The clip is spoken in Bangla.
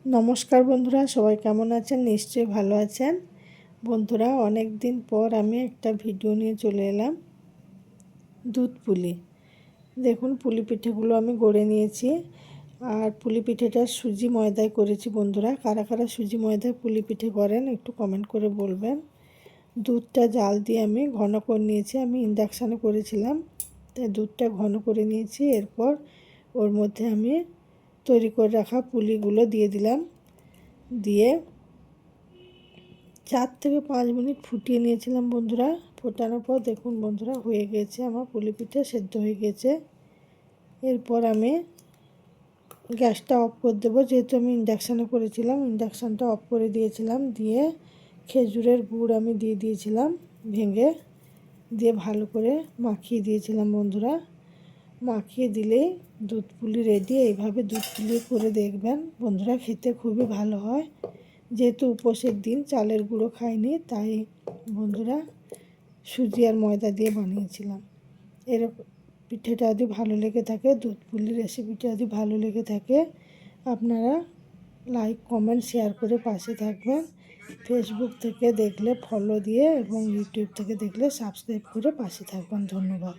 নমস্কার বন্ধুরা, সবাই কেমন আছেন? নিশ্চয়ই ভালো আছেন। বন্ধুরা, অনেক দিন পর আমি একটা ভিডিও নিয়ে চলে এলাম। দুধ পুলি। দেখুন, পুলি পিঠেগুলো আমি গড়ে নিয়েছি। আর পুলি পিঠেটা সুজি ময়দায় করেছি। বন্ধুরা, কারা কারা সুজি ময়দায় পুলি পিঠে করেন একটু কমেন্ট করে বলবেন। দুধটা জাল দিয়ে আমি ঘন করে নিয়েছি। আমি ইন্ডাকশানে করেছিলাম, তাই দুধটা ঘন করে নিয়েছি। এরপর ওর মধ্যে আমি তৈরি করে রাখা পুলিগুলো দিয়ে দিলাম। দিয়ে 4 থেকে 5 মিনিট ফুটিয়ে নিয়েছিলাম বন্ধুরা। ফোটানোর পর দেখুন বন্ধুরা, হয়ে গেছে আমার পুলি পিঠে, সেদ্ধ হয়ে গেছে। এরপর আমি গ্যাসটা অফ করে দেবো। যেহেতু আমি ইন্ডাকশানে করেছিলাম, ইন্ডাকশানটা অফ করে দিয়েছিলাম। দিয়ে খেজুরের গুড় আমি দিয়ে দিয়েছিলাম ভেঙে, দিয়ে ভালো করে মাখিয়ে দিয়েছিলাম বন্ধুরা। মাখিয়ে দিলেই দুধ পুলি রেডি। এইভাবে দুধ পুলি করে দেখবেন বন্ধুরা, খেতে খুবই ভালো হয়। যেহেতু উপোসের দিন, চালের গুঁড়ো খাইনি, তাই বন্ধুরা সুজি আর ময়দা দিয়ে বানিয়েছিলাম। এরকম পিঠেটা যদি ভালো লেগে থাকে, দুধ পুলির রেসিপিটা যদি ভালো লেগে থাকে, আপনারা লাইক কমেন্ট শেয়ার করে পাশে থাকবেন। ফেসবুক থেকে দেখলে ফলো দিয়ে এবং ইউটিউব থেকে দেখলে সাবস্ক্রাইব করে পাশে থাকবেন। ধন্যবাদ।